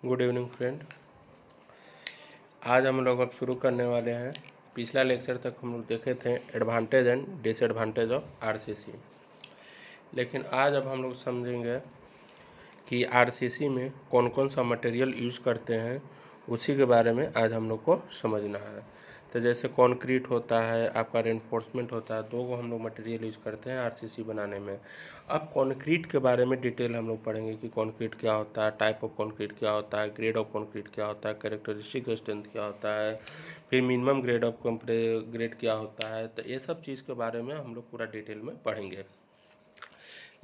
Good evening friend. आज हम लोग अब शुरू करने वाले हैं। पिछला लेक्चर तक हम लोग देखे थे advantage and disadvantage of RCC, लेकिन आज अब हम लोग समझेंगे कि आरसीसी में कौन कौन सा मटेरियल यूज़ करते हैं, उसी के बारे में आज हम लोग को समझना है। तो जैसे कंक्रीट होता है, आपका रेनफोर्समेंट होता है, दो को हम लोग मटेरियल यूज़ करते हैं आरसीसी बनाने में। अब कंक्रीट के बारे में डिटेल हम लोग पढ़ेंगे कि कंक्रीट क्या होता है, टाइप ऑफ कंक्रीट क्या होता है, ग्रेड ऑफ कंक्रीट क्या होता है, कैरेक्टरिस्टिक स्ट्रेंथ क्या होता है, फिर मिनिमम ग्रेड ऑफ ग्रेड क्या होता है। तो ये सब चीज़ के बारे में हम लोग पूरा डिटेल में पढ़ेंगे।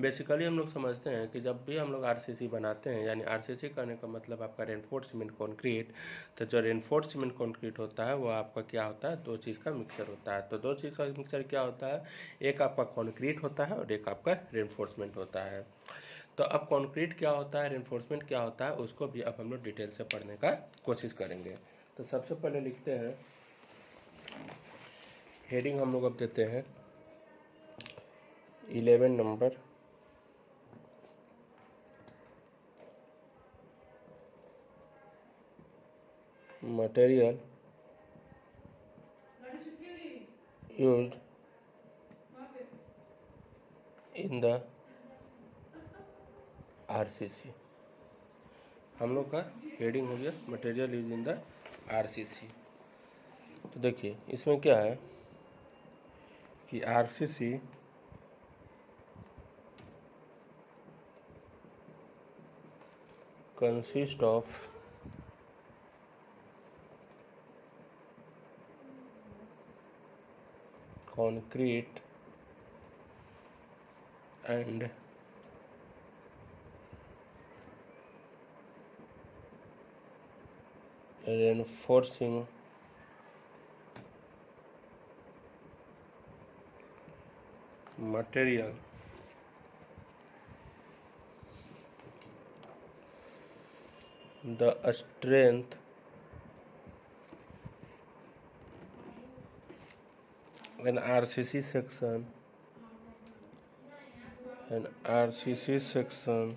बेसिकली हम लोग समझते हैं कि जब भी हम लोग आरसीसी बनाते हैं, यानी आरसीसी करने का मतलब आपका रेनफोर्स्ड सीमेंट कंक्रीट। तो जो रेनफोर्स्ड सीमेंट कंक्रीट होता है वो आपका क्या होता है, दो चीज़ का मिक्सचर होता है। तो दो चीज़ का मिक्सचर क्या होता है, एक आपका कंक्रीट होता है और एक आपका रेनफोर्समेंट होता है। तो अब कंक्रीट क्या होता है, रेनफोर्समेंट क्या होता है, उसको भी अब हम लोग डिटेल से पढ़ने का कोशिश करेंगे। तो सबसे पहले लिखते हैं, हेडिंग हम लोग अब देते हैं 11 number, material used in the RCC. हम लोग का हेडिंग हो गया material use in the RCC. तो देखिए इसमें क्या है कि RCC consist of concrete and reinforcing material the strength in RCC section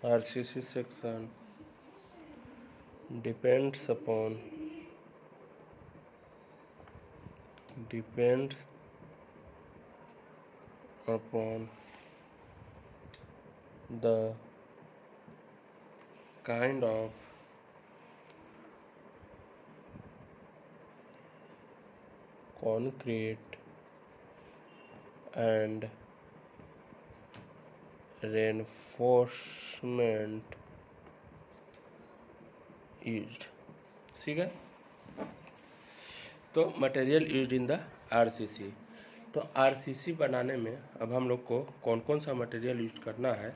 RCC section depends upon the kind of concrete and reinforcement used। ठीक है, तो material used in the RCC. तो आरसीसी बनाने में अब हम लोग को कौन कौन सा मटेरियल यूज करना है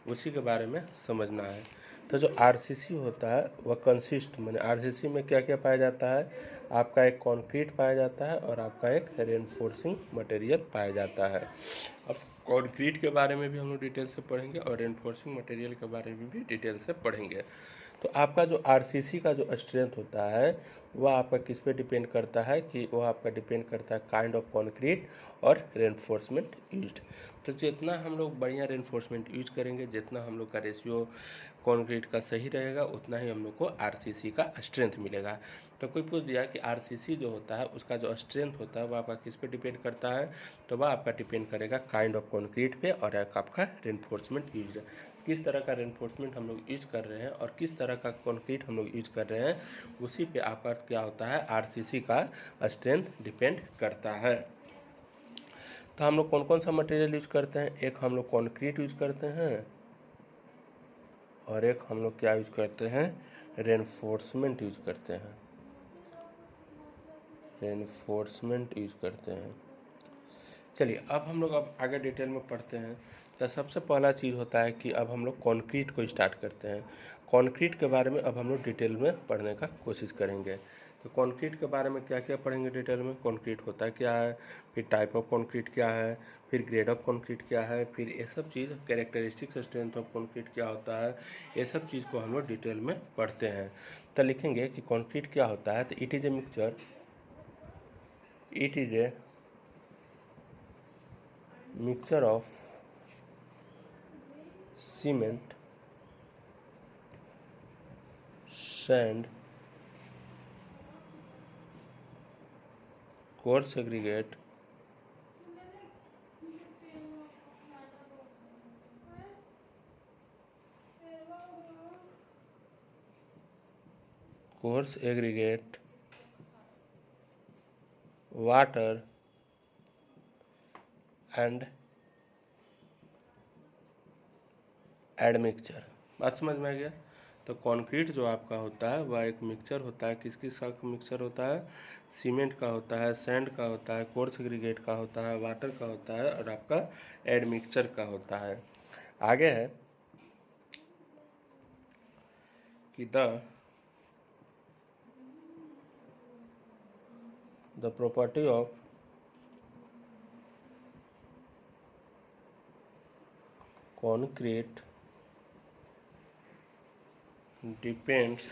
उसी के बारे में समझना है। तो जो आरसीसी होता है वह कंसिस्ट, माने आरसीसी में क्या क्या पाया जाता है, आपका एक कंक्रीट पाया जाता है और आपका एक रेनफोर्सिंग मटेरियल पाया जाता है। अब कंक्रीट के बारे में भी हम लोग डिटेल से पढ़ेंगे और रेनफोर्सिंग मटेरियल के बारे में भी डिटेल से पढ़ेंगे। तो आपका जो आरसीसी का जो स्ट्रेंथ होता है वह आपका किस पे डिपेंड करता है, कि वह आपका डिपेंड करता है काइंड ऑफ कंक्रीट और रेनफोर्समेंट यूज्ड। तो जितना हम लोग बढ़िया रेनफोर्समेंट यूज करेंगे, जितना हम लोग का रेशियो कंक्रीट का सही रहेगा, उतना ही हम लोग को आरसीसी का स्ट्रेंथ मिलेगा। तो कोई पूछ दिया कि आरसीसी जो होता है उसका जो स्ट्रेंथ होता है वह आपका किस पे डिपेंड करता है, तो वह आपका डिपेंड करेगा काइंड ऑफ कंक्रीट पे और आपका रेनफोर्समेंट यूज, किस तरह का रेनफोर्समेंट हम लोग यूज कर रहे हैं और किस तरह का कंक्रीट हम लोग यूज कर रहे हैं, उसी पे आपका क्या होता है, आरसीसी का स्ट्रेंथ डिपेंड करता है। तो हम लोग कौन कौन सा मटेरियल यूज करते हैं, एक हम लोग कंक्रीट यूज करते हैं और एक हम लोग क्या यूज करते हैं, रेनफोर्समेंट यूज करते हैं, रेनफोर्समेंट यूज करते हैं। चलिए अब हम लोग अब आगे डिटेल में पढ़ते हैं। तो सबसे पहला चीज़ होता है कि अब हम लोग कंक्रीट को स्टार्ट करते हैं। कंक्रीट के बारे में अब हम लोग डिटेल में पढ़ने का कोशिश करेंगे। तो कंक्रीट के बारे में क्या क्या पढ़ेंगे डिटेल में, कंक्रीट होता क्या है, फिर टाइप ऑफ कंक्रीट क्या है, फिर ग्रेड ऑफ कंक्रीट क्या है, फिर ये सब चीज़, कैरेक्टरिस्टिक्स स्ट्रेंथ ऑफ कंक्रीट क्या होता है, ये सब चीज़ को हम लोग डिटेल में पढ़ते हैं। तो लिखेंगे कि कंक्रीट क्या होता है, तो it is a mixture of cement, sand, coarse aggregate, water and admixture. बात समझ में आ गया। तो कंक्रीट जो आपका होता है वह एक मिक्सचर होता है। किस किस का मिक्सचर होता है, सीमेंट का होता है, सैंड का होता है, कोर्स एग्रीगेट का होता है, वाटर का होता है और आपका एडमिक्सचर का होता है। आगे है कि the property of concrete depends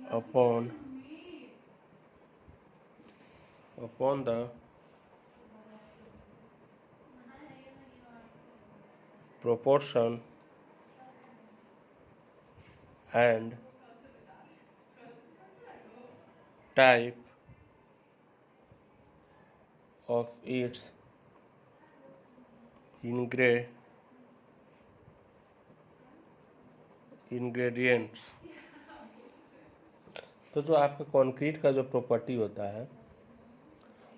upon the proportion and type of its ingredients। तो जो आपका कंक्रीट का जो प्रॉपर्टी होता है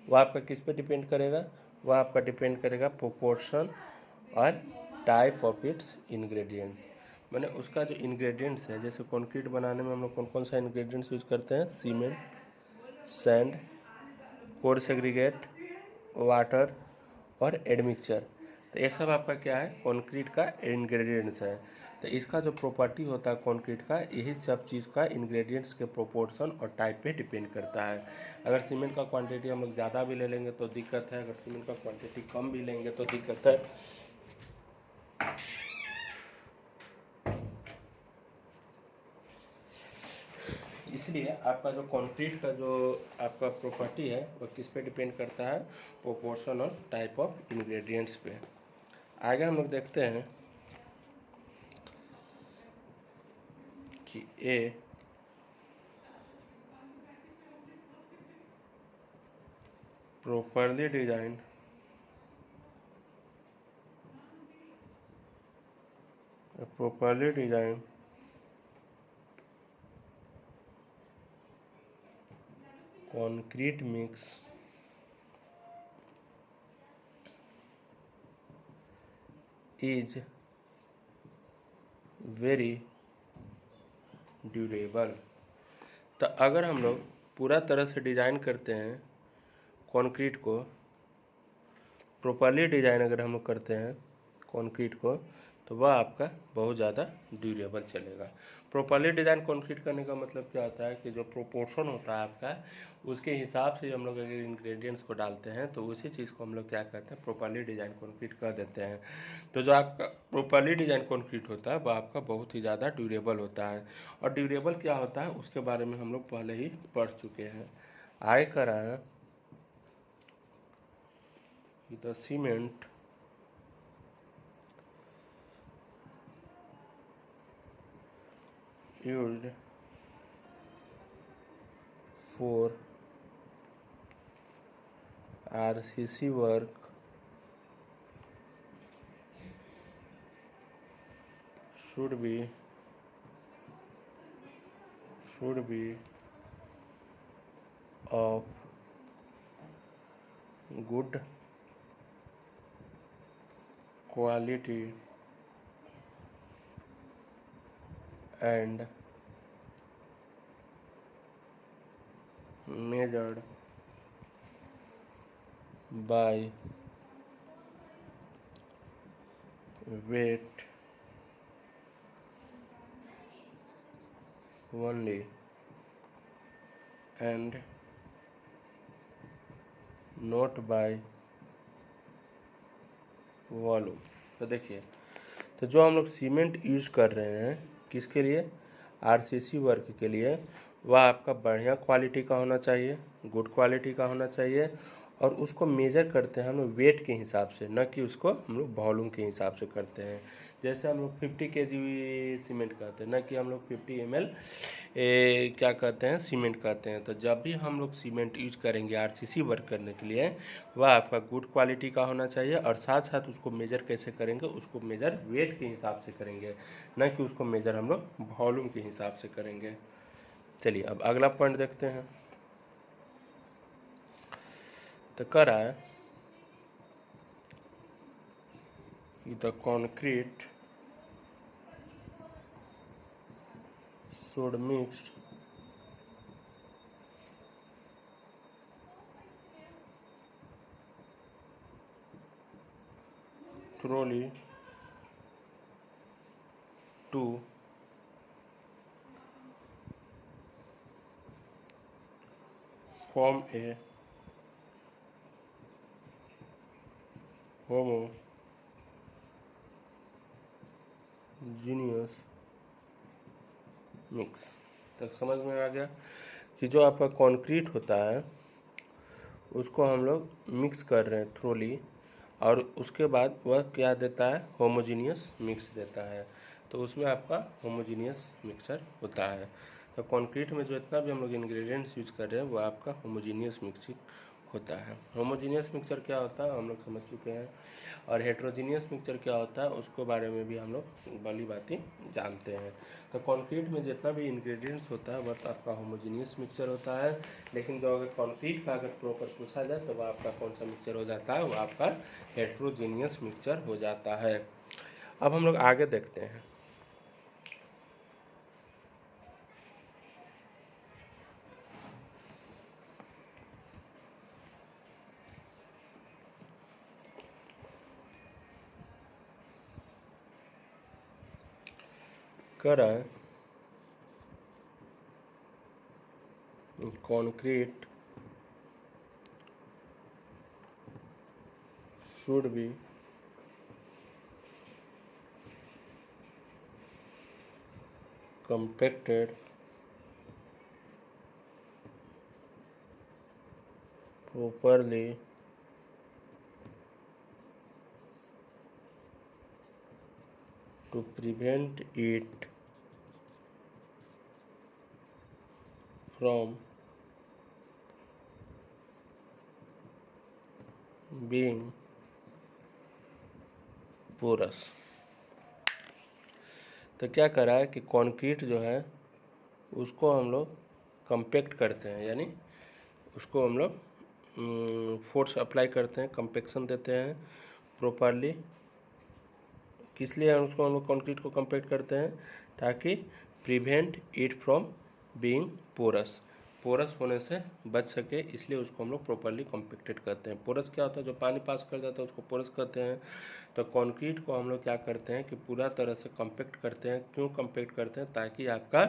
वह आपका किस पे डिपेंड करेगा, वह आपका डिपेंड करेगा प्रोपोर्शन और टाइप ऑफ इट्स इंग्रेडिएंट्स। मैंने उसका जो इंग्रेडिएंट्स है, जैसे कंक्रीट बनाने में हम लोग कौन कौन सा इंग्रेडिएंट्स यूज करते हैं, cement, sand, coarse aggregate, water और एडमिक्सचर। तो ये सब आपका क्या है, कंक्रीट का इंग्रेडिएंट्स है। तो इसका जो प्रॉपर्टी होता है कंक्रीट का, यही सब चीज़ का इंग्रेडिएंट्स के प्रोपोर्शन और टाइप पे डिपेंड करता है। अगर सीमेंट का क्वांटिटी हम लोग ज़्यादा भी ले लेंगे तो दिक्कत है, अगर सीमेंट का क्वांटिटी कम भी लेंगे तो दिक्कत है। इसलिए आपका जो कंक्रीट का जो आपका प्रॉपर्टी है वो किस पे डिपेंड करता है, प्रोपोर्शन और टाइप ऑफ इंग्रेडिएंट्स पे। आगे हम लोग देखते हैं कि ए properly designed concrete mix is very durable. तो अगर हम लोग पूरा तरह से डिज़ाइन करते हैं कंक्रीट को, प्रॉपरली डिज़ाइन अगर हम लोग करते हैं कंक्रीट को, तो वह आपका बहुत ज़्यादा ड्यूरेबल चलेगा। प्रॉपरली डिज़ाइन कंक्रीट करने का मतलब क्या होता है कि जो प्रोपोर्शन होता है आपका, उसके हिसाब से हम लोग अगर इंग्रेडिएंट्स को डालते हैं तो उसी चीज़ को हम लोग क्या कहते हैं, प्रॉपरली डिज़ाइन कंक्रीट कर देते हैं। तो जो आपका प्रॉपरली डिज़ाइन कंक्रीट होता है वह आपका बहुत ही ज़्यादा ड्यूरेबल होता है। और ड्यूरेबल क्या होता है उसके बारे में हम लोग पहले ही पढ़ चुके हैं। आगे कर रहा है the cement used for RCC work should be of good quality and measured by weight only and not by volume. तो देखिए, तो जो हम लोग सीमेंट यूज कर रहे हैं किसके लिए, आरसीसी वर्क के लिए, वह आपका बढ़िया क्वालिटी का होना चाहिए, गुड क्वालिटी का होना चाहिए। और उसको मेजर करते हैं हम लोग वेट के हिसाब से, न कि उसको हम लोग वॉल्यूम के हिसाब से करते हैं। जैसे हम लोग 50 kg सीमेंट कहते हैं, न कि हम लोग 50 ml क्या कहते हैं सीमेंट कहते हैं। तो जब भी हम लोग सीमेंट यूज करेंगे आरसीसी वर्क करने के लिए, वह आपका गुड क्वालिटी का होना चाहिए। और साथ साथ उसको मेजर कैसे करेंगे, उसको मेजर वेट के हिसाब से करेंगे, न कि उसको मेजर हम लोग वॉल्यूम के हिसाब से करेंगे। चलिए अब अगला पॉइंट देखते हैं। तो कह रहा है the concrete should mixed thoroughly to form a homogeneous mix. तक समझ में आ गया कि जो आपका कंक्रीट होता है उसको हम लोग मिक्स कर रहे हैं थ्रोली, और उसके बाद वह क्या देता है, होमोजीनियस मिक्स देता है। तो उसमें आपका होमोजीनियस मिक्सर होता है। तो कंक्रीट में जो इतना भी हम लोग इंग्रेडिएंट्स यूज कर रहे हैं वो आपका होमोजीनियस मिक्सिंग होता है। होमोजीनियस मिक्सचर क्या होता है हम लोग समझ चुके हैं, और हेट्रोजीनियस मिक्सचर क्या होता है उसके बारे में भी हम लोग भली बातें जानते हैं। तो कंक्रीट में जितना भी इंग्रेडिएंट्स होता है वह आपका होमोजीनियस मिक्सचर होता है। लेकिन जो अगर कंक्रीट का अगर प्रॉपर पूछा जाए तो वह आपका कौन सा मिक्सचर हो जाता है, वह आपका हेट्रोजीनियस मिक्सचर हो जाता है। अब हम लोग आगे देखते हैं। कर रहा है concrete should be compacted properly to prevent it from being porous। तो क्या करा है कि कंक्रीट जो है उसको हम लोग कंपैक्ट करते हैं, यानी उसको हम लोग फोर्स अप्लाई करते हैं, कंपैक्शन देते हैं प्रॉपरली। किस लिए उसको हम लोग कंक्रीट को कंपैक्ट करते हैं, ताकि prevent it from being porous, porous होने से बच सके, इसलिए उसको हम लोग प्रॉपरली कंपैक्टेड करते हैं। पोरस क्या होता है, जो पानी पास कर जाता है उसको पोरस कहते हैं। तो कंक्रीट को हम लोग क्या करते हैं कि पूरा तरह से कंपैक्ट करते हैं। क्यों कंपैक्ट करते हैं, ताकि आपका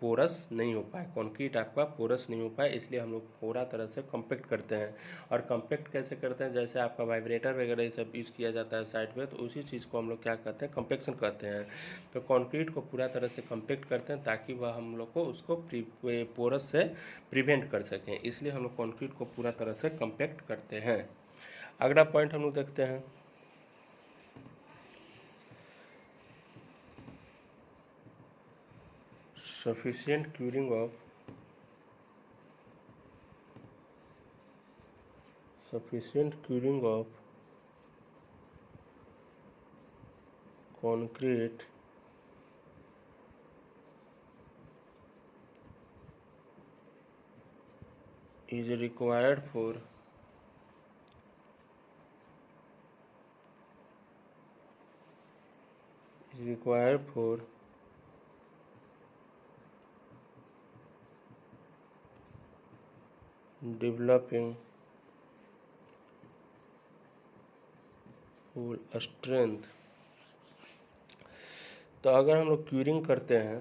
पोरस नहीं हो पाए, कंक्रीट आपका पोरस नहीं हो पाए, इसलिए हम लोग पूरा तरह से कंपैक्ट करते हैं। और कंपैक्ट कैसे करते हैं, जैसे आपका वाइब्रेटर वगैरह ये सब यूज़ किया जाता है साइड पे, तो उसी चीज़ को हम लोग क्या कहते हैं, कंपैक्शन कहते हैं। तो कंक्रीट को पूरा तरह से कंपैक्ट करते हैं ताकि वह हम लोग को उसको पोरस से प्रिवेंट कर सकें, इसलिए हम लोग कंक्रीट को पूरा तरह से कंपैक्ट करते हैं। अगला पॉइंट हम लोग देखते हैं। sufficient curing of concrete is required for developing full strength तो अगर हम लोग क्यूरिंग करते हैं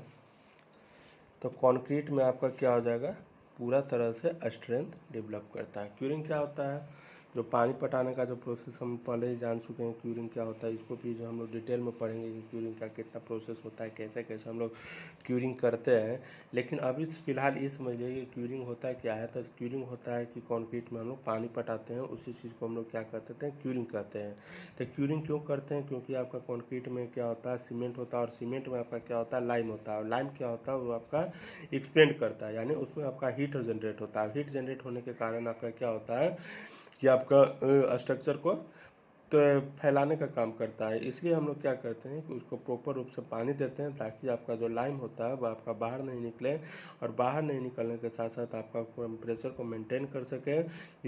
तो कंक्रीट में आपका क्या हो जाएगा, पूरा तरह से स्ट्रेंथ डेवलप करता है। क्यूरिंग क्या होता है, जो पानी पटाने का जो प्रोसेस हम पहले ही जान चुके हैं क्यूरिंग क्या होता है, इसको भी जो हम लोग डिटेल में पढ़ेंगे कि क्यूरिंग का कितना प्रोसेस होता है, कैसे कैसे हम लोग क्यूरिंग करते हैं। लेकिन अभी फ़िलहाल ये समझ लीजिए कि क्यूरिंग होता है क्या है। तो क्यूरिंग होता है कि कंक्रीट में हम लोग पानी पटाते हैं, उसी चीज़ को हम लोग क्या कहते हैं, क्यूरिंग कहते हैं। तो क्यूरिंग क्यों करते हैं, क्योंकि आपका कंक्रीट में क्या होता है, सीमेंट होता है, और सीमेंट में आपका क्या होता है, लाइम होता है। और लाइम क्या होता है, वो आपका एक्सपेंड करता है, यानी उसमें आपका हीट जनरेट होता है। हीट जनरेट होने के कारण आपका क्या होता है कि आपका स्ट्रक्चर को तो फैलाने का काम करता है। इसलिए हम लोग क्या करते हैं कि उसको प्रॉपर रूप से पानी देते हैं, ताकि आपका जो लाइम होता है वो आपका बाहर नहीं निकले, और बाहर नहीं निकलने के साथ साथ आपका टेम्परेचर को मेंटेन कर सके।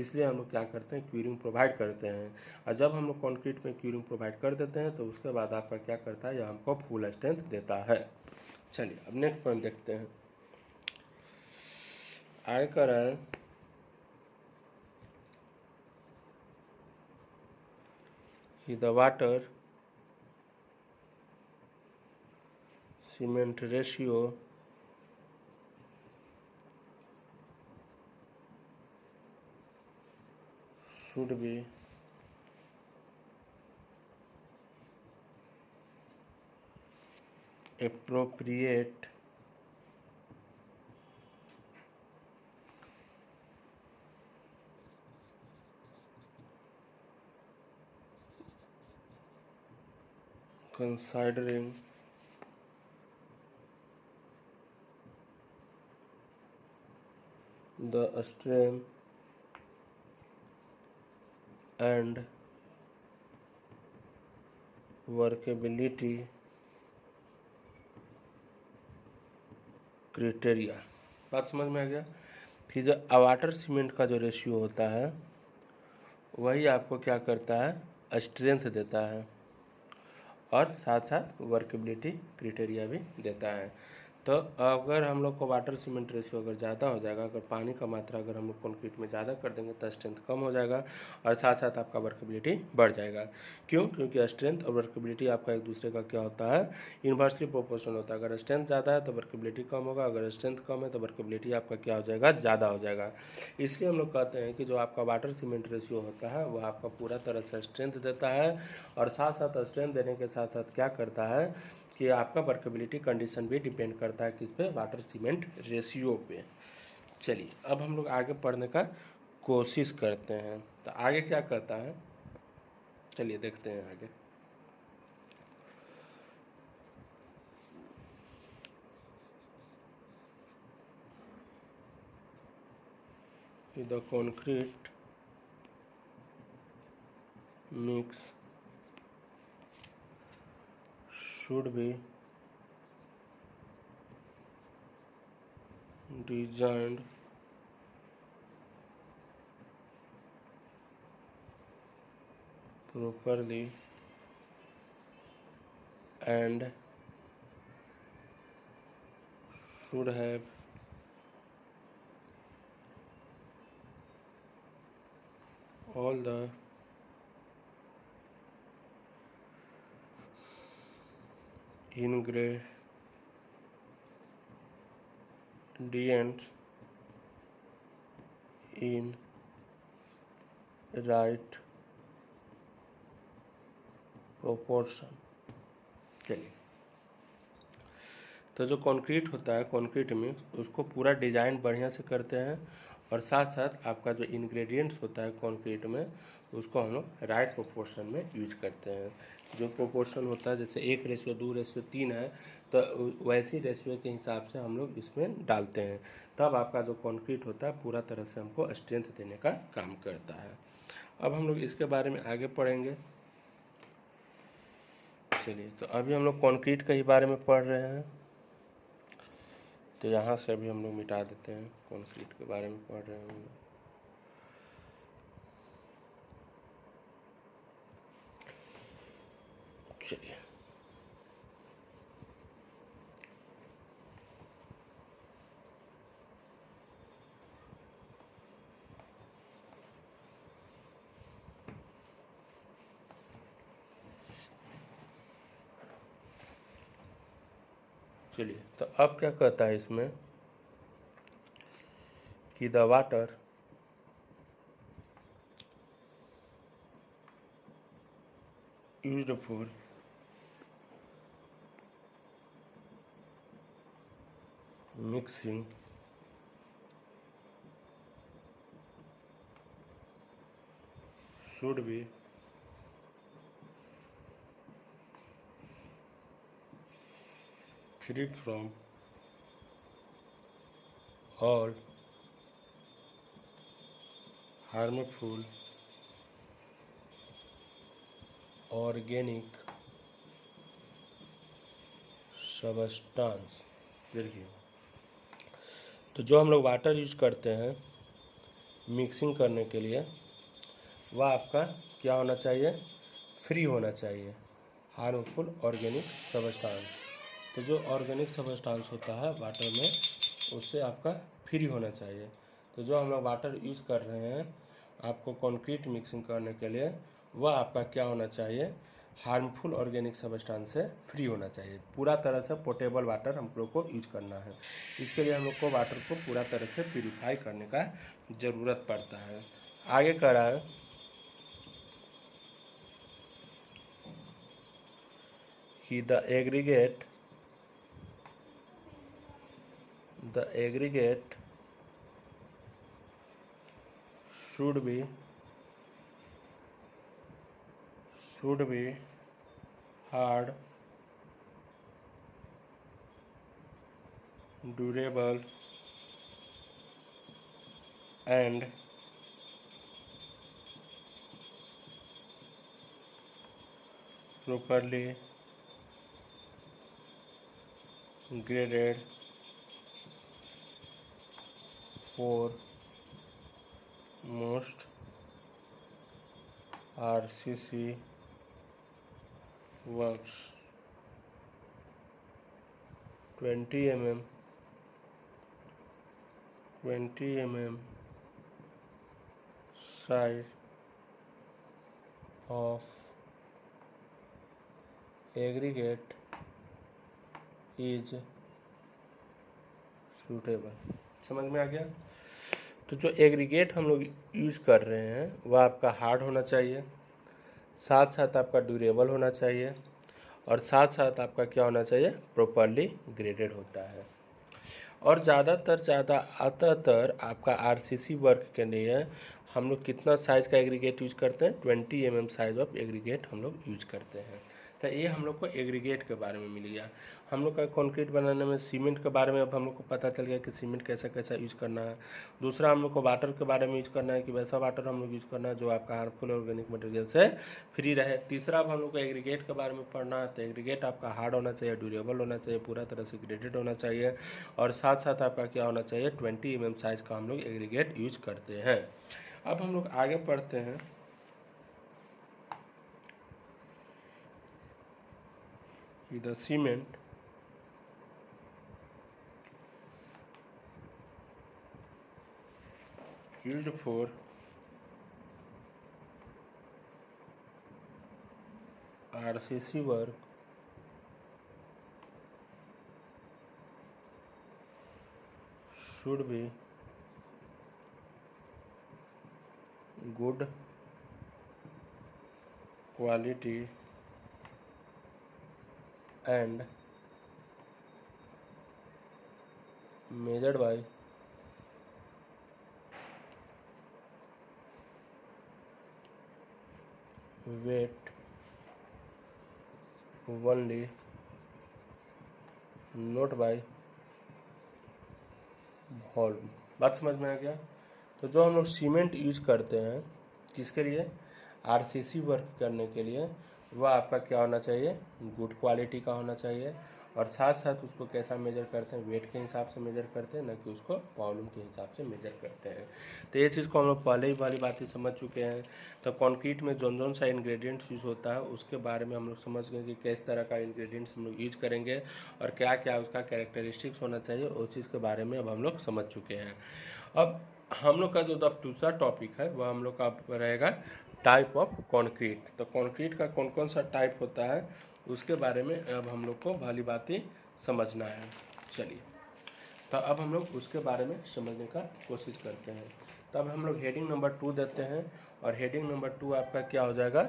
इसलिए हम लोग क्या करते हैं, क्यूरिंग प्रोवाइड करते हैं। और जब हम लोग कंक्रीट में क्यूरिंग प्रोवाइड कर देते हैं तो उसके बाद आपका क्या करता है, यह हमको फुल स्ट्रेंथ देता है। चलिए अब नेक्स्ट पॉइंट देखते हैं। आगे कर रहा है कि the water cement ratio should be appropriate considering the strength and workability criteria. बात समझ में आ गया। फिर जो वाटर सीमेंट का जो रेशियो होता है वही आपको क्या करता है, स्ट्रेंथ देता है, और साथ साथ वर्केबिलिटी क्राइटेरिया भी देता है। तो अगर हम लोग को वाटर सीमेंट रेशियो अगर ज़्यादा हो जाएगा, अगर पानी का मात्रा अगर हम लोग कंक्रीट में ज़्यादा कर देंगे तो स्ट्रेंथ कम हो जाएगा, और साथ साथ आपका वर्केबिलिटी बढ़ जाएगा। क्यों, क्योंकि स्ट्रेंथ और वर्केबिलिटी आपका एक दूसरे का क्या होता है, इन्वर्सली प्रोपोर्शनल होता है। अगर स्ट्रेंथ ज़्यादा है तो वर्केबिलिटी कम होगा, अगर स्ट्रेंथ कम है तो वर्केबिलिटी आपका क्या हो जाएगा, ज़्यादा हो जाएगा। इसलिए हम लोग कहते हैं कि जो आपका वाटर सीमेंट रेशियो होता है वह आपका पूरा तरह से स्ट्रेंथ देता है, और साथ साथ स्ट्रेंथ देने के साथ साथ क्या करता है कि आपका वर्केबिलिटी कंडीशन भी डिपेंड करता है किस पे, वाटर सीमेंट रेशियो पे। चलिए अब हम लोग आगे पढ़ने का कोशिश करते हैं। तो आगे क्या कहता है, चलिए देखते हैं आगे। The concrete mix should be designed properly and should have all the ingredients in right proportion। चलिए, तो जो कंक्रीट होता है, कंक्रीट में उसको पूरा डिज़ाइन बढ़िया से करते हैं, और साथ साथ आपका जो इंग्रेडिएंट्स होता है कंक्रीट में उसको हम लोग राइट प्रोपोर्शन में यूज करते हैं। जो प्रोपोर्शन होता है, जैसे 1:2:3 है, तो वैसी रेशियो के हिसाब से हम लोग इसमें डालते हैं, तब आपका जो कंक्रीट होता है पूरा तरह से हमको स्ट्रेंथ देने का काम करता है। अब हम लोग इसके बारे में आगे पढ़ेंगे। चलिए, तो अभी हम लोग कंक्रीट के ही बारे में पढ़ रहे हैं, तो यहाँ से अभी हम लोग मिटा देते हैं, कंक्रीट के बारे में पढ़ रहे हैं। चलिए, चलिए, तो अब क्या कहता है इसमें कि the water used for mixing should be free from all harmful organic substance। देखिए, तो जो हम लोग वाटर यूज करते हैं मिक्सिंग करने के लिए, वह आपका क्या होना चाहिए, फ्री होना चाहिए हार्मफुल ऑर्गेनिक सबस्टांस। तो जो ऑर्गेनिक सबस्टांस होता है वाटर में, उससे आपका फ्री होना चाहिए। तो जो हम लोग वाटर यूज कर रहे हैं आपको कंक्रीट मिक्सिंग करने के लिए, वह आपका क्या होना चाहिए, हार्मफुल ऑर्गेनिक सबस्टांस से फ्री होना चाहिए। पूरा तरह से पोर्टेबल वाटर हम लोग को यूज करना है। इसके लिए हम लोग को वाटर को पूरा तरह से प्यूरिफाई करने का ज़रूरत पड़ता है। आगे कह रहा है कि the aggregate should be hard, durable and properly graded for most RCC works। 20 mm size of aggregate is suitable। समझ में आ गया। तो जो एग्रीगेट हम लोग यूज कर रहे हैं वह आपका हार्ड होना चाहिए, साथ साथ आपका ड्यूरेबल होना चाहिए, और साथ साथ आपका क्या होना चाहिए, प्रॉपरली ग्रेडेड होता है। और ज़्यादातर आपका आरसीसी वर्क के लिए हम लोग कितना साइज़ का एग्रीगेट यूज करते हैं, 20 mm साइज ऑफ एग्रीगेट हम लोग यूज करते हैं। तो ये हम लोग को एग्रीगेट के बारे में मिल गया। हम लोग का कंक्रीट बनाने में सीमेंट के बारे में अब हम लोग को पता चल गया कि सीमेंट कैसा कैसा यूज करना है। दूसरा हम लोग को वाटर के बारे में यूज करना है कि वैसा वाटर हम लोग यूज करना है जो आपका हार्मफुल ऑर्गेनिक मटेरियल से फ्री रहे। तीसरा अब हम लोग को एग्रीगेट के बारे में पढ़ना है। तो एग्रीगेट आपका हार्ड होना चाहिए, ड्यूरेबल होना चाहिए, पूरा तरह से ग्रेडेड होना चाहिए, और साथ साथ आपका क्या होना चाहिए, 20 mm साइज का हम लोग एग्रीगेट यूज करते हैं। अब हम लोग आगे पढ़ते हैं कि the cement used for RCC work should be good quality and measured by weight only, not by volume. बात समझ में आ गया। तो जो हम लोग सीमेंट यूज करते हैं किसके लिए, आरसीसी वर्क करने के लिए, वह आपका क्या होना चाहिए, गुड क्वालिटी का होना चाहिए, और साथ साथ उसको कैसा मेजर करते हैं, वेट के हिसाब से मेजर करते हैं, न कि उसको वॉल्यूम के हिसाब से मेजर करते हैं। तो ये चीज़ को हम लोग पहले ही वाली बातें समझ चुके हैं। तो कंक्रीट में जौन सा इंग्रेडिएंट्स यूज़ होता है उसके बारे में हम लोग समझ गए कि किस तरह का इंग्रेडिएंट्स हम लोग यूज करेंगे और क्या क्या उसका कैरेक्टरिस्टिक्स होना चाहिए, उस चीज़ के बारे में अब हम लोग समझ चुके हैं। अब हम लोग का जो दूसरा टॉपिक है वह हम लोग का रहेगा टाइप ऑफ कंक्रीट। तो कंक्रीट का कौन कौन सा टाइप होता है उसके बारे में अब हम लोग को भली बातें समझना है। चलिए, तो अब हम लोग उसके बारे में समझने का कोशिश करते हैं। तब हम लोग हेडिंग नंबर 2 देते हैं, और हेडिंग नंबर 2 आपका क्या हो जाएगा,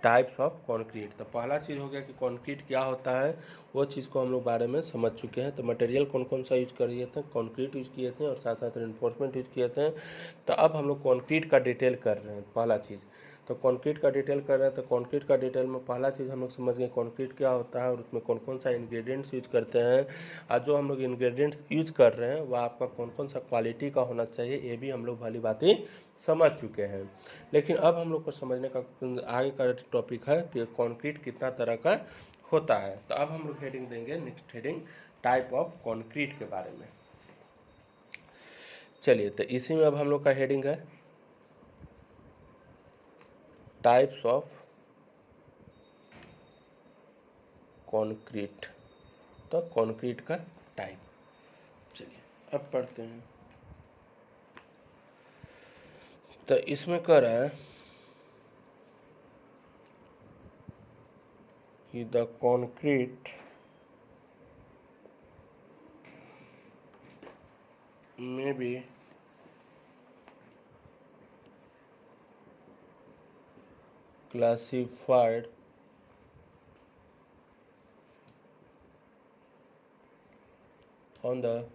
टाइप्स ऑफ कंक्रीट। तो पहला चीज़ हो गया कि कंक्रीट क्या होता है, वो चीज़ को हम लोग बारे में समझ चुके हैं। तो मटेरियल कौन कौन सा यूज किए थे, कंक्रीट यूज किए थे और साथ साथ रेनफोर्समेंट यूज किए थे। तो अब हम लोग कंक्रीट का डिटेल कर रहे हैं। पहला चीज़ तो कंक्रीट का डिटेल कर रहे हैं। तो कंक्रीट का डिटेल में पहला चीज़ हम लोग समझ गए कंक्रीट क्या होता है और उसमें कौन कौन सा इंग्रेडिएंट्स यूज करते हैं, और जो हम लोग इंग्रेडिएंट्स यूज कर रहे हैं वह आपका कौन कौन सा क्वालिटी का होना चाहिए, ये भी हम लोग भली बातें समझ चुके हैं। लेकिन अब हम लोग को समझने का आगे का टॉपिक है कि कंक्रीट कितना तरह का होता है। तो अब हम लोग हेडिंग देंगे, next heading type of concrete के बारे में। चलिए, तो इसी में अब हम लोग का हेडिंग है टाइप्स ऑफ कंक्रीट। तो कंक्रीट का टाइप, चलिए अब पढ़ते हैं। तो इसमें कह रहा है कि द कंक्रीट में भी classified on the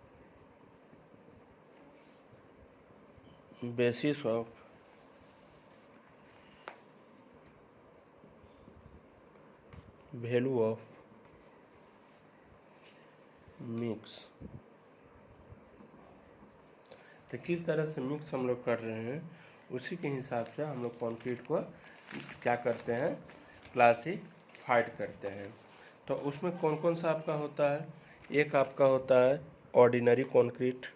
basis of value of mix। तो किस तरह से मिक्स हम लोग कर रहे हैं उसी के हिसाब से हम लोग कंक्रीट को क्या करते हैं, क्लासीफाइड करते हैं। तो उसमें कौन कौन सा आपका होता है, एक आपका होता है ऑर्डिनरी कंक्रीट,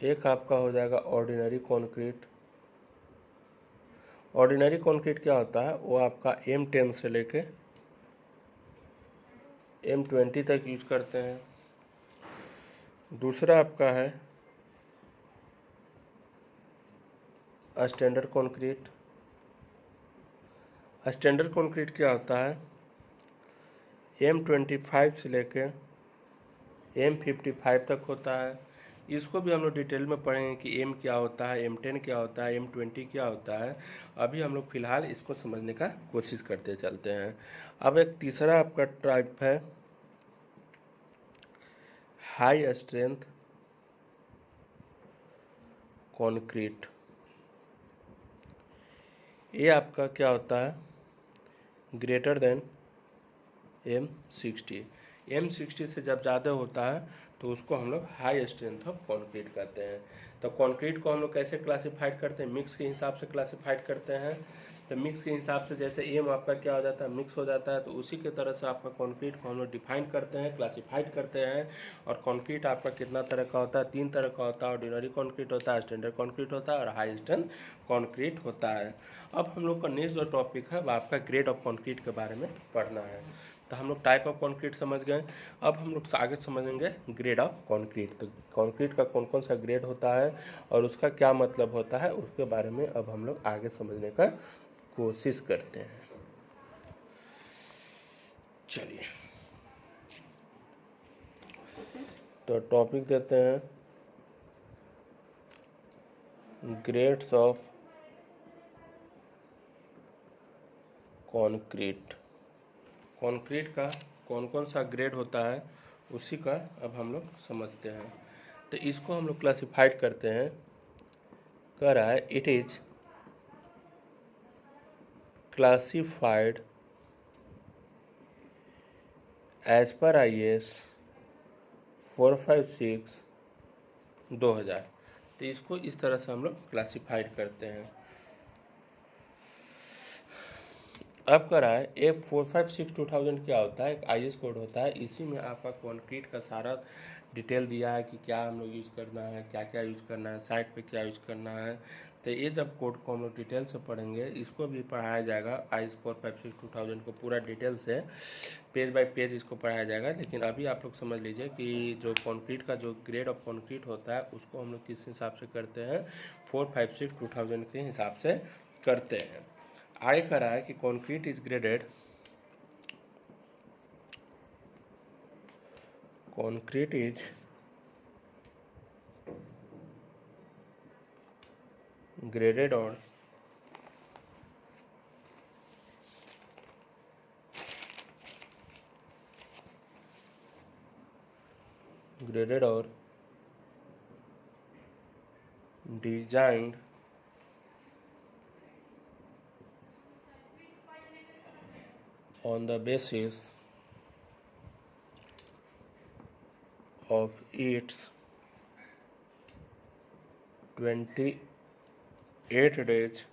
एक आपका हो जाएगा ऑर्डिनरी कंक्रीट। ऑर्डिनरी कंक्रीट क्या होता है, वो आपका M10 से लेके M20 तक यूज करते हैं। दूसरा आपका है स्टैंडर्ड कंक्रीट। स्टैंडर्ड कंक्रीट क्या होता है, M25 से लेके M55 तक होता है। इसको भी हम लोग डिटेल में पढ़ेंगे कि M क्या होता है, M10 क्या होता है, M20 क्या होता है। अभी हम लोग फिलहाल इसको समझने का कोशिश करते चलते हैं। अब एक तीसरा आपका टाइप है हाई स्ट्रेंथ कंक्रीट। ये आपका क्या होता है, ग्रेटर देन M60। M60 से जब ज़्यादा होता है तो उसको हम लोग हाई स्ट्रेंथ ऑफ कंक्रीट कहते हैं। तो कंक्रीट को हम लोग कैसे क्लासिफाइड करते हैं, मिक्स के हिसाब से क्लासिफाइड करते हैं। तो मिक्स के हिसाब से जैसे एम आपका क्या हो जाता है, मिक्स हो जाता है, तो उसी के तरह से आपका कंक्रीट को हम लोग डिफाइन करते हैं, क्लासिफाइड करते हैं। और कंक्रीट आपका कितना तरह का होता है, 3 तरह का होता है। ऑर्डिनरी कंक्रीट होता है, स्टैंडर्ड कंक्रीट होता है और हाई स्ट्रेंथ कंक्रीट होता है। अब हम लोग का नेक्स्ट जो टॉपिक है वो आपका ग्रेड ऑफ कंक्रीट के बारे में पढ़ना है। तो हम लोग टाइप ऑफ कंक्रीट समझ गए। अब हम लोग आगे समझेंगे ग्रेड ऑफ कंक्रीट। तो कंक्रीट का कौन कौन सा ग्रेड होता है और उसका क्या मतलब होता है, उसके बारे में अब हम लोग आगे समझने का कोशिश करते हैं। चलिए, तो टॉपिक देते हैं ग्रेड्स ऑफ कंक्रीट। कंक्रीट का कौन कौन सा ग्रेड होता है उसी का अब हम लोग समझते हैं। तो इसको हम लोग क्लासिफाइड करते हैं। कह रहा है it is classified as per IS 456/2000। तो इसको इस तरह से हम लोग क्लासिफाइड करते हैं। अब कह रहा है F456/2000 क्या होता है, एक IS कोड होता है। इसी में आपका कंक्रीट का सारा डिटेल दिया है कि क्या हम लोग यूज़ करना है, क्या क्या यूज़ करना है, साइट पे क्या यूज़ करना है। तो ये जब कोड को हम लोग डिटेल से पढ़ेंगे, इसको भी पढ़ाया जाएगा IS 456/2000 को पूरा डिटेल से पेज बाय पेज इसको पढ़ाया जाएगा। लेकिन अभी आप लोग समझ लीजिए कि जो कंक्रीट का जो ग्रेड ऑफ कंक्रीट होता है उसको हम लोग किस हिसाब से करते हैं, 456/2000 के हिसाब से करते हैं। आगे कह रहा है कि concrete is graded concrete is graded or designed on the basis of its 28 days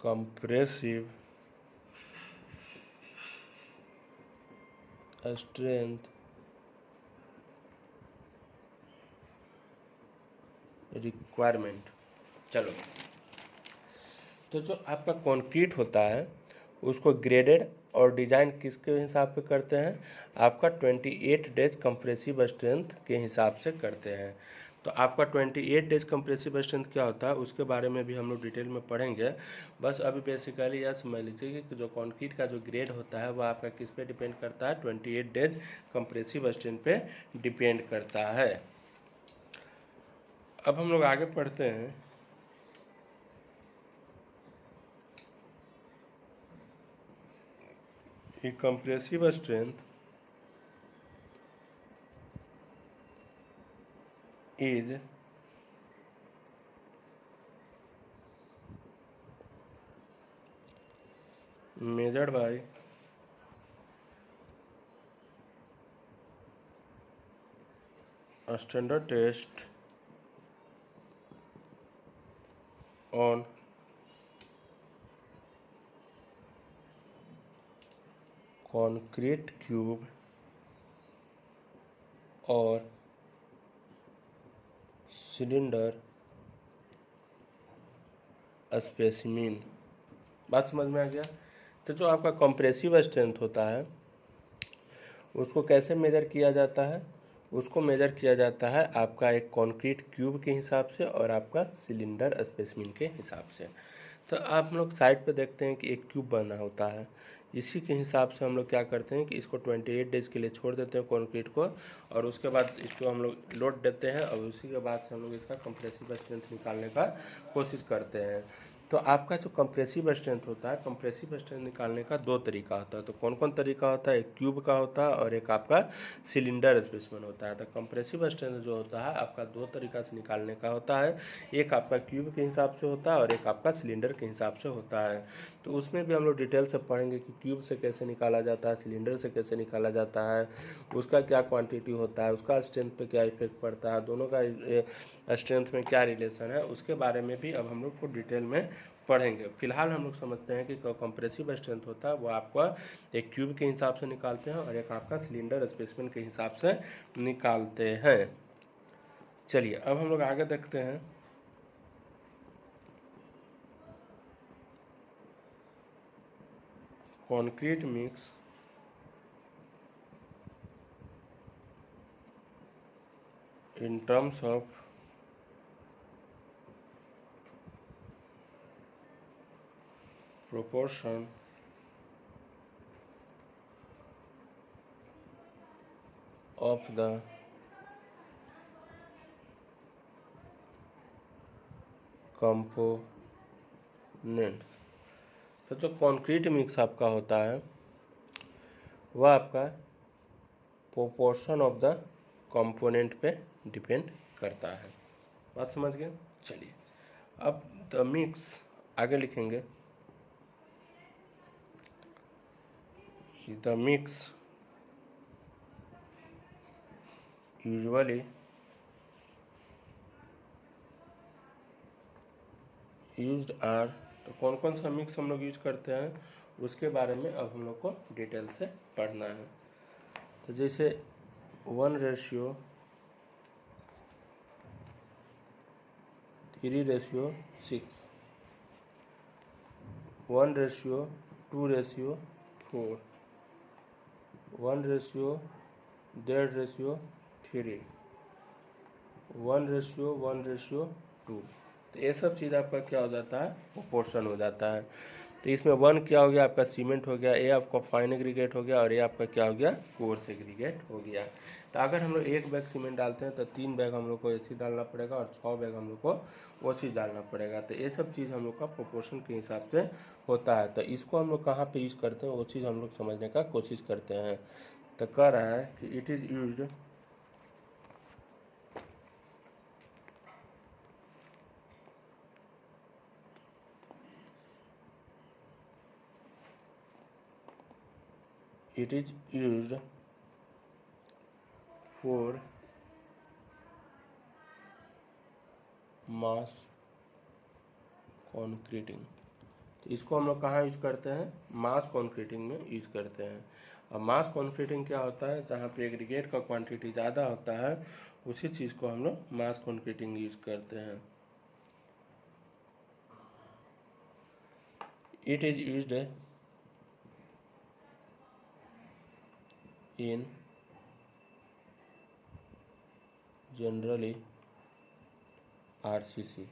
compressive strength requirement. चलो, तो जो आपका कंक्रीट होता है उसको ग्रेडेड और डिज़ाइन किसके हिसाब से करते हैं? आपका 28 डेज कंप्रेसिव स्ट्रेंथ के हिसाब से करते हैं। तो आपका 28 डेज कंप्रेसिव स्ट्रेंथ क्या होता है उसके बारे में भी हम लोग डिटेल में पढ़ेंगे। बस अभी बेसिकली यह समझ लीजिए कि जो कंक्रीट का जो ग्रेड होता है वह आपका किस पे डिपेंड करता है? 28 डेज कंप्रेसिव स्ट्रेंथ पे डिपेंड करता है। अब हम लोग आगे पढ़ते हैं। Compressive strength is measured by a standard test on concrete cube और सिलेंडर स्पेसिमिन। बात समझ में आ गया? तो जो आपका कंप्रेसिव स्ट्रेंथ होता है उसको कैसे मेजर किया जाता है? उसको मेजर किया जाता है आपका एक कंक्रीट क्यूब के हिसाब से और आपका सिलेंडर स्पेसिमिन के हिसाब से। तो आप लोग साइड पे देखते हैं कि एक क्यूब बना होता है, इसी के हिसाब से हम लोग क्या करते हैं कि इसको 28 डेज के लिए छोड़ देते हैं कंक्रीट को, और उसके बाद इसको हम लोग लोड देते हैं और उसी के बाद से हम लोग इसका कंप्रेसिव स्ट्रेंथ निकालने का कोशिश करते हैं। तो आपका जो कंप्रेसिव स्ट्रेंथ होता है, कंप्रेसिव स्ट्रेंथ निकालने का दो तरीका होता है। तो कौन कौन तरीका होता है? एक क्यूब का होता है और एक आपका सिलेंडर स्पेसिमेन होता है। तो कंप्रेसिव स्ट्रेंथ जो होता है आपका दो तरीका से निकालने का होता है, एक आपका क्यूब के हिसाब से होता है और एक आपका सिलेंडर के हिसाब से होता है। तो उसमें भी हम लोग डिटेल से पढ़ेंगे कि क्यूब से कैसे निकाला जाता है, सिलेंडर से कैसे निकाला जाता है, उसका क्या क्वांटिटी होता है, उसका स्ट्रेंथ पे क्या इफेक्ट पड़ता है, दोनों का स्ट्रेंथ में क्या रिलेशन है, उसके बारे में भी अब हम लोग को डिटेल में पढ़ेंगे। फिलहाल हम लोग समझते हैं कि कंप्रेसिव स्ट्रेंथ होता है वो आपका एक क्यूब के हिसाब से निकालते हैं और एक आपका सिलेंडर स्पेसिमेन के हिसाब से निकालते हैं। चलिए अब हम लोग आगे देखते हैं। Concrete mix in terms of proportion of the components। तो जो कंक्रीट मिक्स आपका होता है वह आपका प्रोपोर्शन ऑफ द कंपोनेंट पे डिपेंड करता है। बात समझ गए? चलिए अब द मिक्स आगे लिखेंगे। The mix usually used are. तो कौन कौन सा मिक्स हम लोग यूज करते हैं उसके बारे में अब हम लोग को डिटेल से पढ़ना है। तो जैसे 1:3:6, 1:2:4, 1:1:3, 1:1:2। तो ये सब चीज़ आपका क्या हो जाता है? प्रोपोर्शन हो जाता है। तो इसमें 1 क्या हो गया आपका सीमेंट हो गया, ए आपका फाइन एग्रीगेट हो गया और ए आपका क्या हो गया कोर्स एग्रीगेट हो गया। तो अगर हम लोग 1 बैग सीमेंट डालते हैं तो 3 बैग हम लोग को ऐसी डालना पड़ेगा और 6 बैग हम लोग को वो चीज़ डालना पड़ेगा। तो ये सब चीज़ हम लोग का प्रोपोर्शन के हिसाब से होता है। तो इसको हम लोग कहाँ पे यूज करते हैं वो चीज़ हम लोग समझने का कोशिश करते हैं। तो कह रहा है कि it is used it is used for mass concreting. तो इसको हम लोग कहाँ यूज करते हैं, मास कॉन्क्रीटिंग में यूज करते हैं। और मास कॉन्क्रीटिंग क्या होता है, जहाँ पे एग्रीगेट का क्वांटिटी ज़्यादा होता है उसी चीज़ को हम लोग मास कॉन्क्रीटिंग यूज करते हैं। It is used in generally RCC.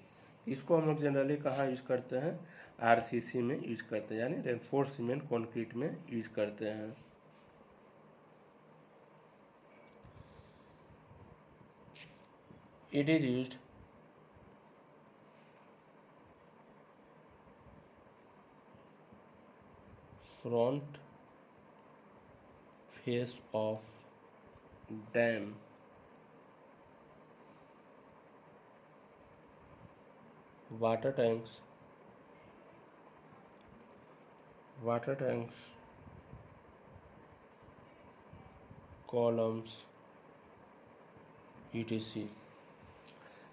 इसको हम लोग जनरली कहाँ यूज करते हैं, आरसीसी में यूज करते हैं, यानी रेनफोर्स सीमेंट कंक्रीट में यूज करते हैं। It is used front face of dam water tanks columns ETC।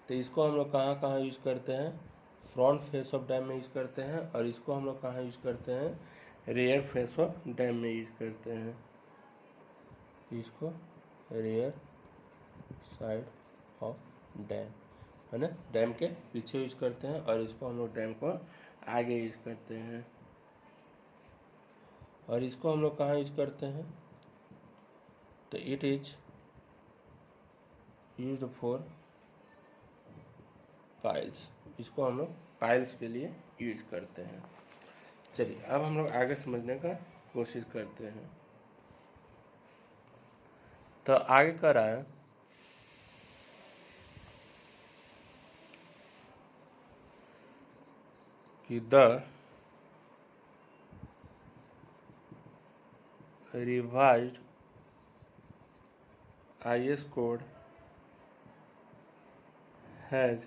तो इसको हम लोग कहाँ कहाँ यूज करते हैं, फ्रंट फेस ऑफ डैम में यूज करते हैं और इसको हम लोग कहाँ यूज करते हैं, रियर फेस ऑफ डैम में यूज करते हैं। इसको रियर साइड ऑफ डैम है ना, डैम के पीछे यूज करते हैं और इसको हम लोग डैम को आगे यूज करते हैं। और इसको हम लोग कहाँ यूज करते हैं, तो it is used for piles. इसको हम लोग पाइल्स के लिए यूज करते हैं। चलिए अब हम लोग आगे समझने का कोशिश करते हैं। तो आगे कर रहा है कि the revised IS code has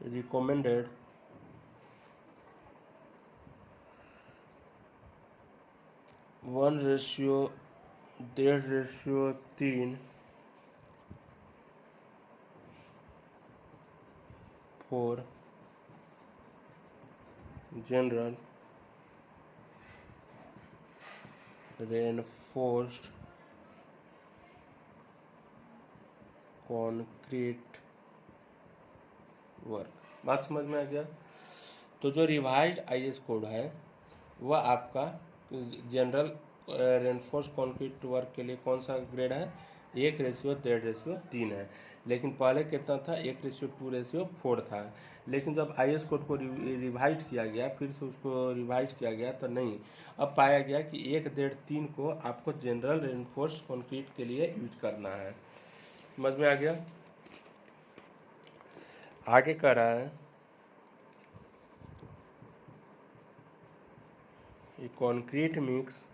recommended 1:1.3 for general reinforced concrete work. बात समझ में आ गया। तो जो रिवाइज्ड IS कोड है वह आपका जनरल रेनफोर्स कंक्रीट वर्क के लिए कौन सा ग्रेड है, 1:1.3 है। लेकिन पहले कितना था, 1:2.4 था। लेकिन जब IS कोड को रिवाइज किया गया, फिर से उसको रिवाइज किया गया तो नहीं, अब पाया गया कि 1:3 को आपको जनरल रेनफोर्स कंक्रीट के लिए यूज करना है। समझ में आ गया। आगे कह रहा है concrete mix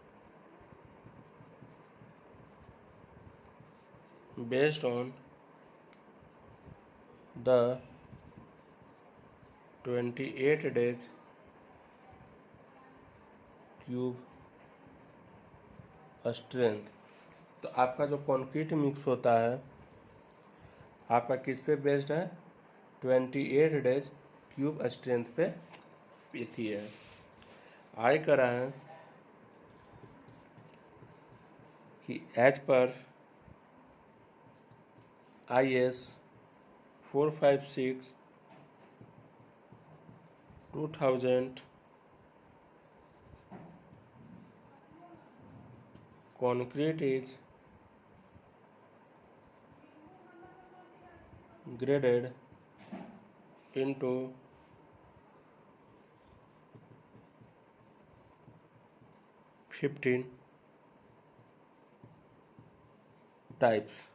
based on the 28 days cube strength. तो आपका जो कंक्रीट मिक्स होता है आपका किस पे बेस्ड है, 28 डेज क्यूब स्ट्रेंथ पे थी है। आगे करा है कि as per IS 456/2000 concrete is graded into 15 types.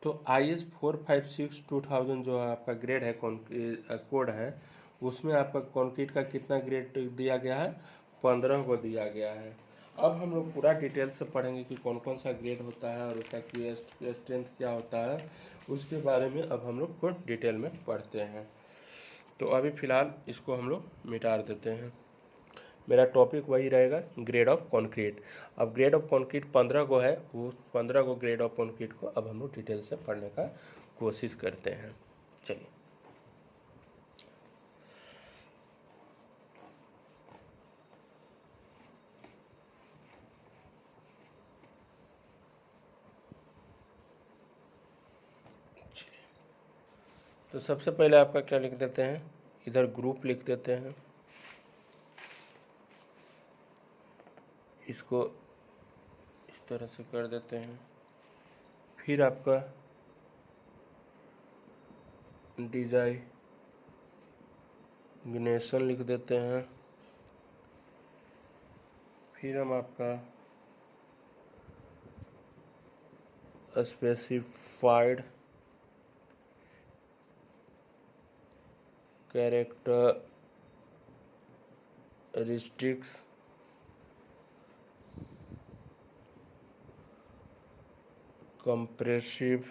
तो IS 456/2000 जो आपका ग्रेड है, कोड है, उसमें आपका कंक्रीट का कितना ग्रेड दिया गया है? 15 को दिया गया है। अब हम लोग पूरा डिटेल से पढ़ेंगे कि कौन कौन सा ग्रेड होता है और उसका स्ट्रेंथ क्या होता है, उसके बारे में अब हम लोग को डिटेल में पढ़ते हैं। तो अभी फ़िलहाल इसको हम लोग मिटा देते हैं। मेरा टॉपिक वही रहेगा, ग्रेड ऑफ कंक्रीट। अब ग्रेड ऑफ कंक्रीट 15 को है, वो 15 को ग्रेड ऑफ कंक्रीट को अब हम लोग डिटेल से पढ़ने का कोशिश करते हैं। चलिए, तो सबसे पहले आपका क्या लिख देते हैं, इधर ग्रुप लिख देते हैं, इसको इस तरह से कर देते हैं। फिर आपका डिजाइनेशन लिख देते हैं। फिर हम आपका specified characteristics, compressive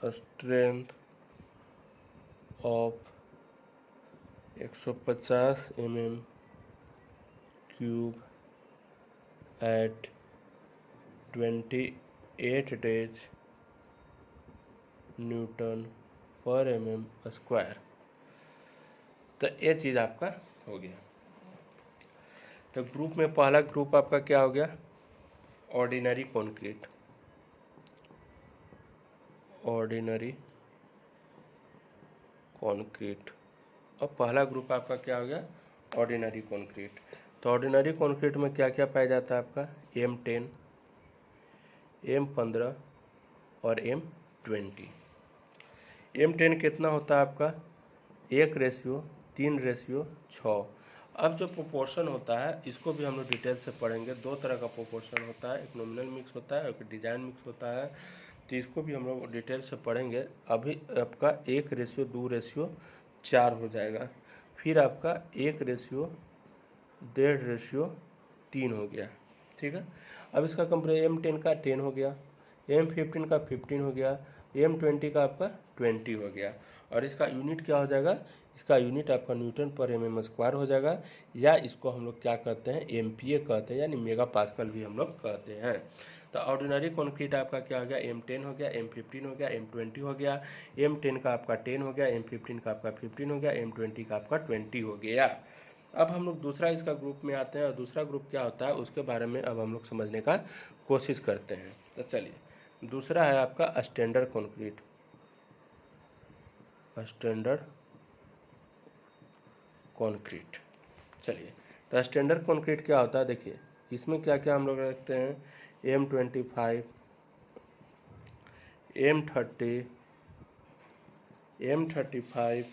strength of 150 mm³ at 28 days Nm/mm²। तो ये चीज़ आपका हो गया। तो ग्रुप में पहला ग्रुप आपका क्या हो गया, ऑर्डिनरी कंक्रीट। Ordinary concrete. और पहला ग्रुप आपका क्या हो गया, ऑर्डिनरी कंक्रीट। तो ऑर्डिनरी कंक्रीट में क्या क्या पाया जाता है आपका, M10, M15 और M20। M10 कितना होता है आपका, 1:3:6। अब जो प्रोपोर्शन होता है इसको भी हम लोग डिटेल से पढ़ेंगे। दो तरह का प्रोपोर्शन होता है, एक नॉमिनल मिक्स होता है, एक डिजाइन मिक्स होता है। तो इसको भी हम लोग डिटेल से पढ़ेंगे। अभी आपका 1:2:4 हो जाएगा। फिर आपका 1:1.5:3 हो गया। ठीक है, अब इसका कंपेयर M10 का 10 हो गया, M15 का 15 हो गया, M20 का आपका 20 हो गया। और इसका यूनिट क्या हो जाएगा, इसका यूनिट आपका Nm/mm² हो जाएगा, या इसको हम लोग क्या कहते हैं, MPa कहते हैं, यानी मेगा पास्कल भी हम लोग कहते हैं। तो ऑर्डिनरी कंक्रीट आपका क्या हो गया, M10 हो गया, M15 हो गया, M20 हो गया। M10 का आपका 10 हो गया, M15 का आपका 15 हो गया, M20 का आपका 20 हो गया। अब हम लोग दूसरा इसका ग्रुप में आते हैं, और दूसरा ग्रुप क्या होता है उसके बारे में अब हम लोग समझने का कोशिश करते हैं। तो चलिए, दूसरा है आपका स्टैंडर्ड कंक्रीट। Standard concrete. चलिए, तो स्टैंडर्ड कंक्रीट क्या होता है, देखिए इसमें क्या क्या हम लोग रखते हैं, M25, M30, M35,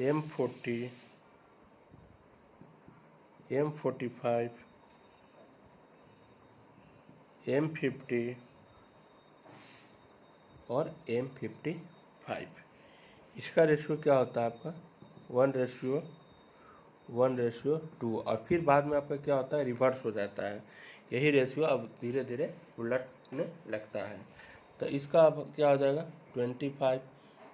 M40, M45, M50 और M55। इसका रेशियो क्या होता है आपका, 1:1:2। और फिर बाद में आपका क्या होता है, रिवर्स हो जाता है। यही रेशियो अब धीरे धीरे उलटने लगता है। तो इसका अब क्या हो जाएगा, 25,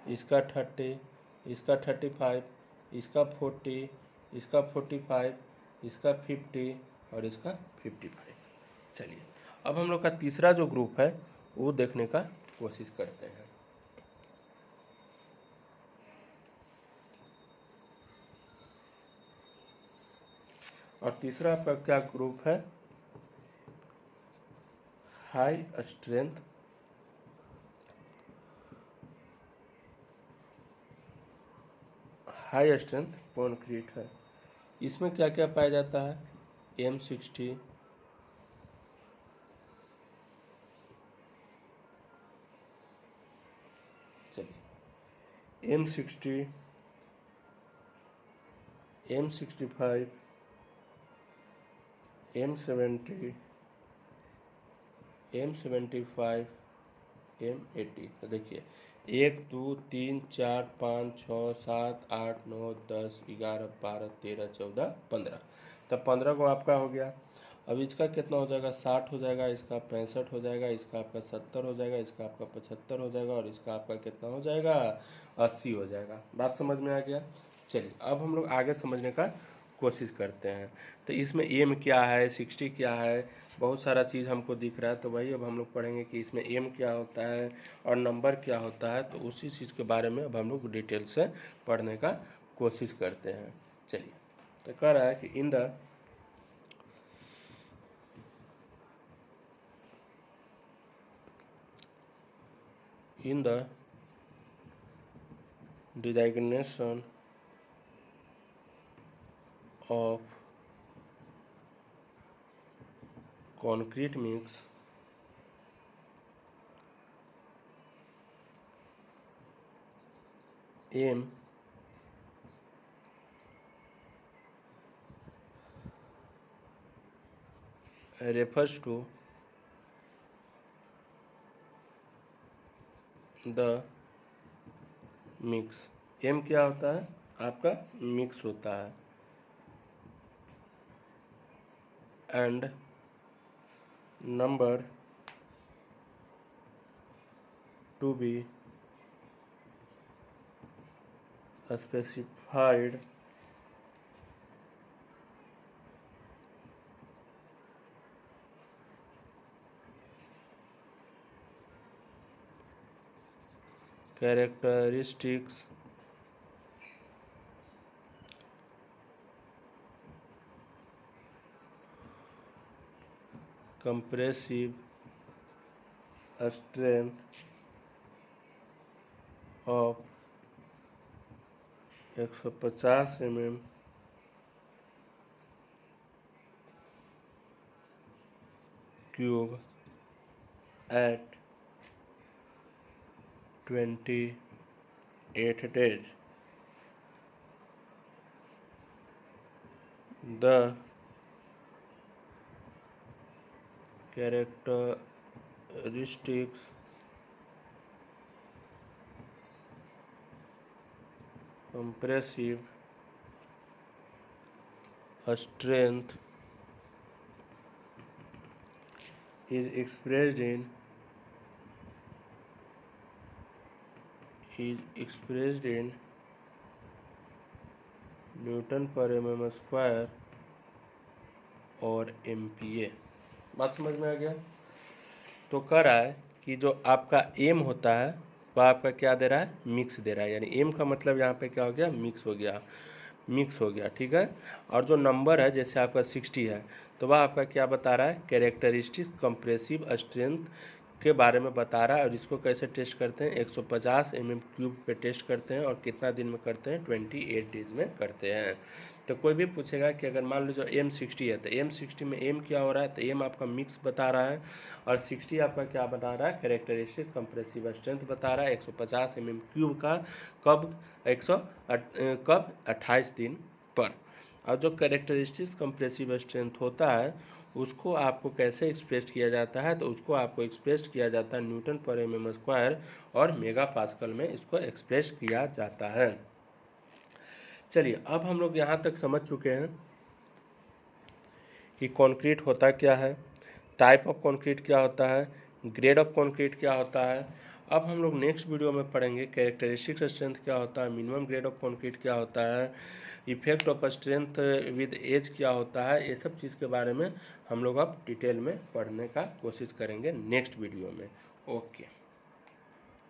इसका 30, इसका 35, इसका 40, इसका 45, इसका 50 और इसका 55। चलिए, अब हम लोग का तीसरा जो ग्रुप है वो देखने का कोशिश करते हैं। और तीसरा आपका क्या ग्रुप है, हाई स्ट्रेंथ कंक्रीट है। इसमें क्या क्या पाया जाता है, M60, चलिए M60, M65, M70, M75, M80। तो देखिए 1 2 3 4 5 6 7 8 9 10 11 12 13 14 15। तब 15 को आपका हो गया। अब इसका कितना हो जाएगा, 60 हो जाएगा, इसका 65 हो जाएगा, इसका आपका 70 हो जाएगा, इसका आपका 75 हो जाएगा, और इसका आपका कितना हो जाएगा, 80 हो जाएगा। बात समझ में आ गया। चलिए अब हम लोग आगे समझने का कोशिश करते हैं। तो इसमें एम क्या है, 60 क्या है, बहुत सारा चीज़ हमको दिख रहा है। तो वही अब हम लोग पढ़ेंगे कि इसमें एम क्या होता है और नंबर क्या होता है। तो उसी चीज़ के बारे में अब हम लोग डिटेल से पढ़ने का कोशिश करते हैं। चलिए, तो कह रहा है कि in the designation of concrete mix M refers to the mix। M क्या होता है, आपका मिक्स होता है। And number two be specified characteristics compressive strength of 150 mm cube at 28 days। The characteristics compressive strength is expressed in Newton पर mm square और MPa। बात समझ में आ गया। तो कह रहा है कि जो आपका एम होता है वह आपका क्या दे रहा है, मिक्स दे रहा है। यानी एम का मतलब यहाँ पे क्या हो गया, मिक्स हो गया, मिक्स हो गया, ठीक है। और जो नंबर है जैसे आपका 60 है तो वह आपका क्या बता रहा है, कैरेक्टरिस्टिक्स कंप्रेसिव स्ट्रेंथ के बारे में बता रहा है। और इसको कैसे टेस्ट करते हैं, 150 mm क्यूब पे टेस्ट करते हैं। और कितना दिन में करते हैं, 28 डेज में करते हैं। तो कोई भी पूछेगा कि अगर मान लो जो M60 है तो M60 में M क्या हो रहा है, तो M आपका मिक्स बता रहा है और 60 आपका क्या बता रहा है, कैरेक्टरिस्टिक्स कंप्रेसिव स्ट्रेंथ बता रहा है 150 mm क्यूब का। कब, 28 दिन पर। और जो कैरेक्टरिस्टिक्स कंप्रेसिव स्ट्रेंथ होता है उसको आपको कैसे एक्सप्रेस किया जाता है, तो उसको आपको एक्सप्रेस किया जाता है न्यूटन पर mm स्क्वायर और मेगा पास्कल में इसको एक्सप्रेस किया जाता है। चलिए अब हम लोग यहाँ तक समझ चुके हैं कि कंक्रीट होता क्या है, टाइप ऑफ कंक्रीट क्या होता है, ग्रेड ऑफ कंक्रीट क्या होता है। अब हम लोग नेक्स्ट वीडियो में पढ़ेंगे कैरेक्टरिस्टिक स्ट्रेंथ क्या होता है, मिनिमम ग्रेड ऑफ कंक्रीट क्या होता है, effect of strength with age क्या होता है। ये सब चीज़ के बारे में हम लोग अब डिटेल में पढ़ने का कोशिश करेंगे नेक्स्ट वीडियो में। ओके।